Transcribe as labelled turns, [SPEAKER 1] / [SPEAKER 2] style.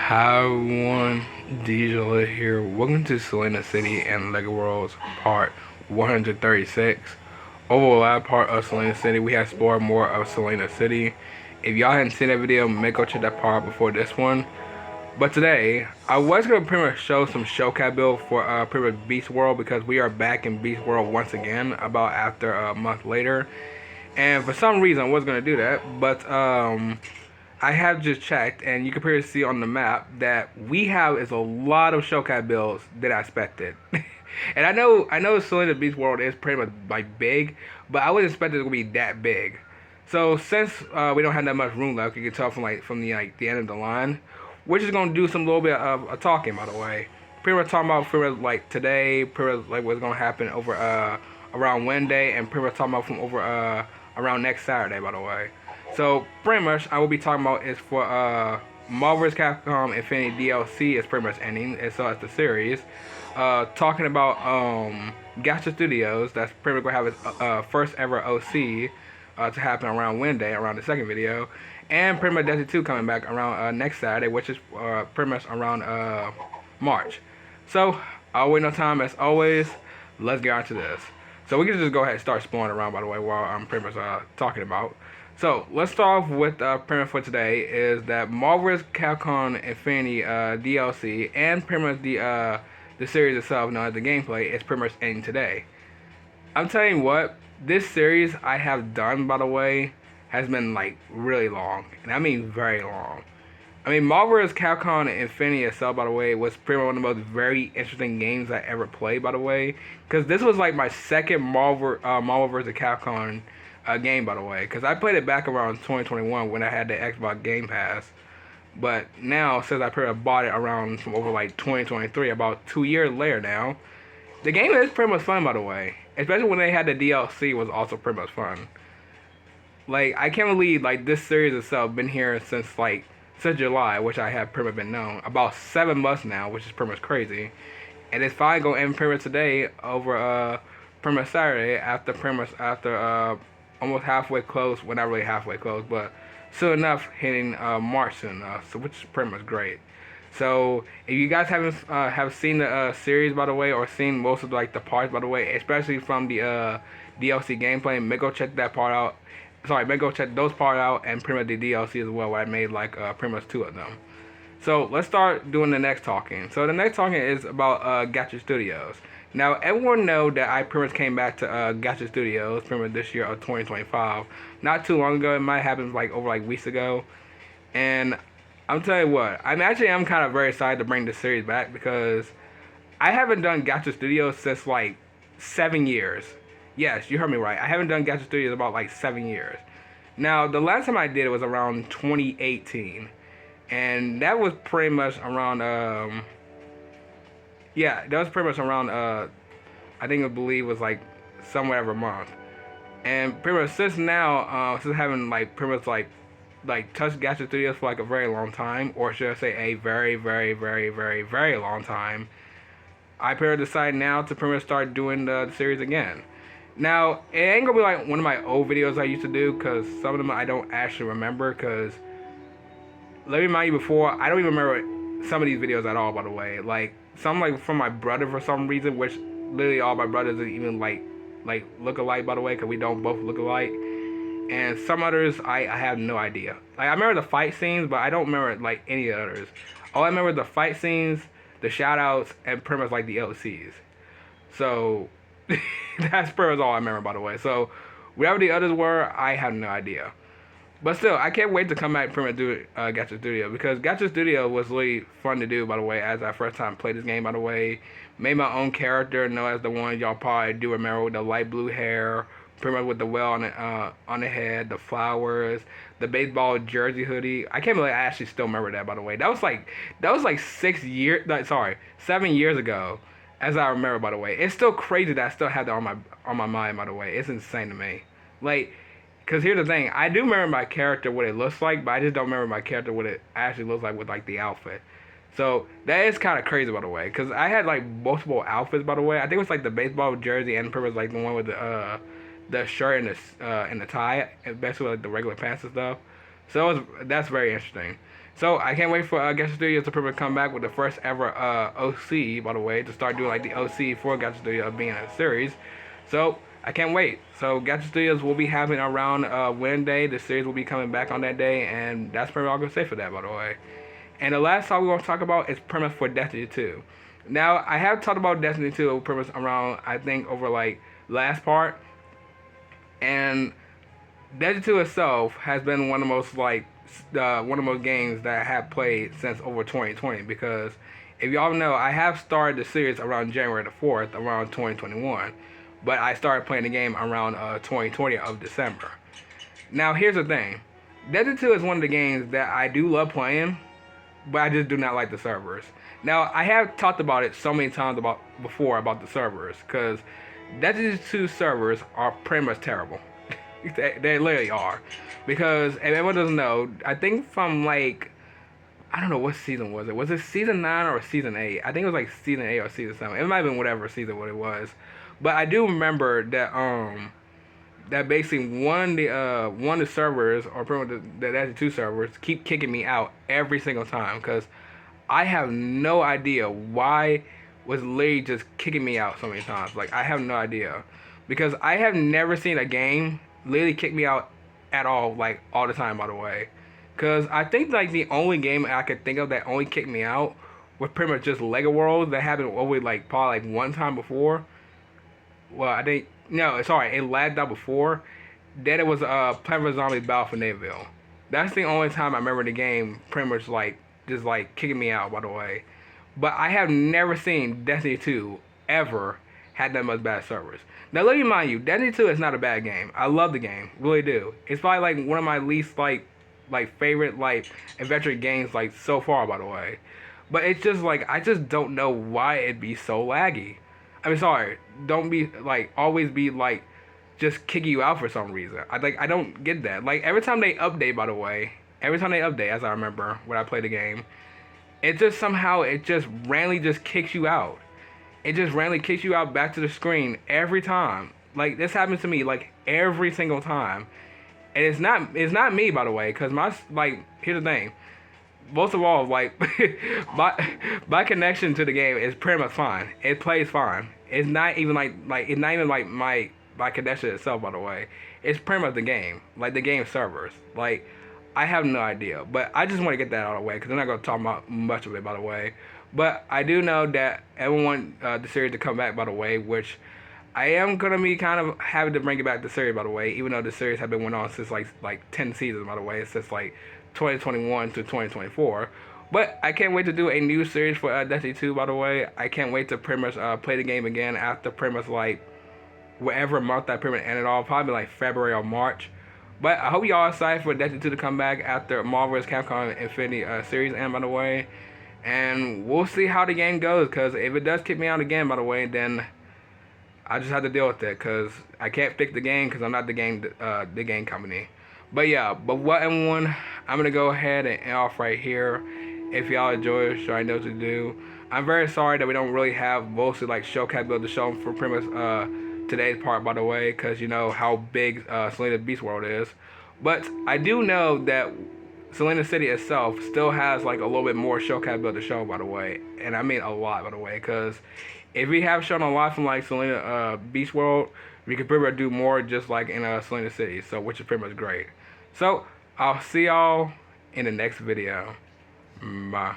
[SPEAKER 1] Hi everyone, DJ here. Welcome to Selena City and Lego Worlds part 136. Over the last part of Selena City, we have explored more of Selena City. If y'all hadn't seen that video, make go check that part before this one. But today, I was going to pretty much show some showcase build for pretty much Beast World because we are back in Beast World once again, about after a month later. And for some reason, I was going to do that, but I have just checked, and you can pretty see on the map that we have is a lot of showcase builds that I expected. And I know Selena Beast World is pretty much like big, but I wasn't expecting it to be that big. So since we don't have that much room left, you can tell from the end of the line, we're just gonna do some little bit of talking, by the way. Pretty much talking about pretty much like today, pretty much like what's gonna happen over around Wednesday, and pretty much talking about from over around next Saturday, by the way. So pretty much I will be talking about is for Marvel vs. Capcom Infinity DLC is pretty much ending, and so it's the series. Talking about Gacha Studios, that's pretty much gonna have its first ever OC to happen around Wednesday, around the second video, and pretty much Destiny 2 coming back around next Saturday, which is pretty much around March. So I'll wait no time as always. Let's get on to this. So we can just go ahead and start exploring around, by the way, while I'm pretty much talking about. So let's start off with premise for today is that Marvel vs. Capcom Infinity DLC and pretty much the series itself, known as the gameplay, is pretty much ending today. I'm telling you what, this series I have done, by the way, has been like really long, and I mean very long. I mean, Marvel vs. Capcom Infinity itself, by the way, was pretty much one of the most very interesting games I ever played, by the way, because this was like my second Marvel vs. Capcom game, by the way, because I played it back around 2021 when I had the Xbox Game Pass. But now, since I pretty much bought it around from over like 2023, about 2 years later now, the game is pretty much fun, by the way. Especially when they had the DLC, was also pretty much fun. Like, I can't believe like this series itself been here since July, which I have pretty much been known about 7 months now, which is pretty much crazy. And it's finally gonna end pretty much today over pretty much Saturday after pretty much after almost halfway close. Well, not really halfway close, but soon enough hitting March soon enough. So which is pretty much great. So if you guys haven't have seen the series, by the way, or seen most of like the parts, by the way, especially from the DLC gameplay, make go check that part out. Sorry, make go check those part out and pretty much the DLC as well, where I made like pretty much 2 of them. So let's start doing the next talking. So the next talking is about Gacha Studios. Now everyone know that I pretty much came back to Gacha Studios pretty much this year of 2025. Not too long ago. It might happen like over like weeks ago. And I'm telling you what, I'm kind of very excited to bring this series back because I haven't done Gacha Studios since like 7 years. Yes, you heard me right. I haven't done Gacha Studios about like 7 years. Now the last time I did it was around 2018, and that was pretty much around yeah, that was pretty much around I think I believe was like somewhere every month. And pretty much since now, since having like pretty much like touched Gacha Studios for like a very long time, or should I say a very, very, very, very, very long time, I pretty much decided now to pretty much start doing the series again. Now, it ain't gonna be like one of my old videos I used to do, because some of them I don't actually remember, because let me remind you before, I don't even remember some of these videos at all, by the way. Like, some like from my brother for some reason, which literally all my brothers didn't even like look alike, by the way, because we don't both look alike. And some others, I have no idea. Like, I remember the fight scenes, but I don't remember like any of the others. All I remember the fight scenes, the shoutouts, and pretty much like the LCs. So that's pretty much all I remember, by the way. So whatever the others were, I have no idea. But still, I can't wait to come back and pretty much do Gacha Studio, because Gacha Studio was really fun to do, by the way, as I first time played this game, by the way. Made my own character, known as the one y'all probably do remember, with the light blue hair, pretty much with the well on the head, the flowers, the baseball jersey hoodie. I can't believe I actually still remember that, by the way. That was like 6 years, sorry, 7 years ago, as I remember, by the way. It's still crazy that I still have that on my mind, by the way. It's insane to me. Like, because here's the thing, I do remember my character, what it looks like, but I just don't remember my character, what it actually looks like with, like, the outfit. So, that is kind of crazy, by the way, because I had, like, multiple outfits, by the way. I think it was, like, the baseball jersey and pretty much, like, the one with the shirt and the tie, and basically, like, the regular pants and stuff. So, that's very interesting. So I can't wait for Gacha Studios to pretty much come back with the first ever OC, by the way, to start doing like the OC for Gacha Studios being a series. So I can't wait. So Gacha Studios will be happening around Wednesday. The series will be coming back on that day, and that's pretty much all I'm gonna say for that, by the way. And the last song we're gonna talk about is premise for Destiny 2. Now I have talked about Destiny 2 premise around, I think, over like last part, and Destiny 2 itself has been one of the most like one of the most games that I have played since over 2020, because if y'all know, I have started the series around January the 4th, around 2021, but I started playing the game around 2020 of December. Now here's the thing, Destiny 2 is one of the games that I do love playing, but I just do not like the servers. Now I have talked about it so many times before about the servers, because Destiny 2 servers are pretty much terrible. They literally are. Because if everyone doesn't know, I think from like, I don't know what season was it. Was it season 9 or season 8? I think it was like season 8 or season 7. It might have been whatever season what it was. But I do remember that basically one of the servers, or pretty much the 2 servers, keep kicking me out every single time, because I have no idea why was literally just kicking me out so many times. Like, I have no idea, because I have never seen a game literally kick me out at all, like all the time, by the way. Because I think like the only game I could think of that only kicked me out was pretty much just Lego World. That happened only like probably like one time before. Well, I think, no, sorry, it lagged out before. Then it was Plant vs Zombies Battle for Naville. That's the only time I remember the game pretty much like just like kicking me out, by the way. But I have never seen Destiny 2 ever had that much bad servers. Now let me remind you, Destiny 2 is not a bad game. I love the game, really do. It's probably like one of my least like favorite like adventure games like so far, by the way. But it's just like, I just don't know why it'd be so laggy. I mean, sorry, don't be like always be like just kicking you out for some reason. I don't get that. Like every time they update, by the way, every time they update, as I remember when I play the game, it just somehow it just randomly just kicks you out. It just randomly kicks you out back to the screen every time. Like this happens to me like every single time. And it's not me, by the way, because my, like, here's the thing. Most of all, like my connection to the game is pretty much fine. It plays fine. It's not even like it's not even like my connection itself, by the way. It's pretty much the game, like the game servers. Like I have no idea, but I just want to get that out of the way because I'm not gonna talk about much of it, by the way. But I do know that everyone the series to come back, by the way, which I am gonna be kind of happy to bring it back to series, by the way, even though the series has been went on since like 10 seasons, by the way, since like 2021 to 2024. But I can't wait to do a new series for Destiny 2, by the way. I can't wait to pretty much play the game again after pretty much like whatever month that pretty much ended off, probably like February or March. But I hope y'all excited for Destiny 2 to come back after Marvel vs. Capcom Infinity series end, by the way. And we'll see how the game goes, because if it does kick me out again, by the way, then I just have to deal with it, because I can't fix the game because I'm not the game company. But yeah, but what everyone, I'm going to go ahead and end off right here. If y'all enjoy it, sure I know what to do. I'm very sorry that we don't really have mostly like show build to show for pretty much today's part, by the way, because you know how big Selena Beast World is. But I do know that Selena City itself still has like a little bit more show build to show, by the way. And I mean a lot, by the way, because if we have shown a lot from like Selena Beach World, we could pretty much do more just like in Selena City, so which is pretty much great. So I'll see y'all in the next video. Bye.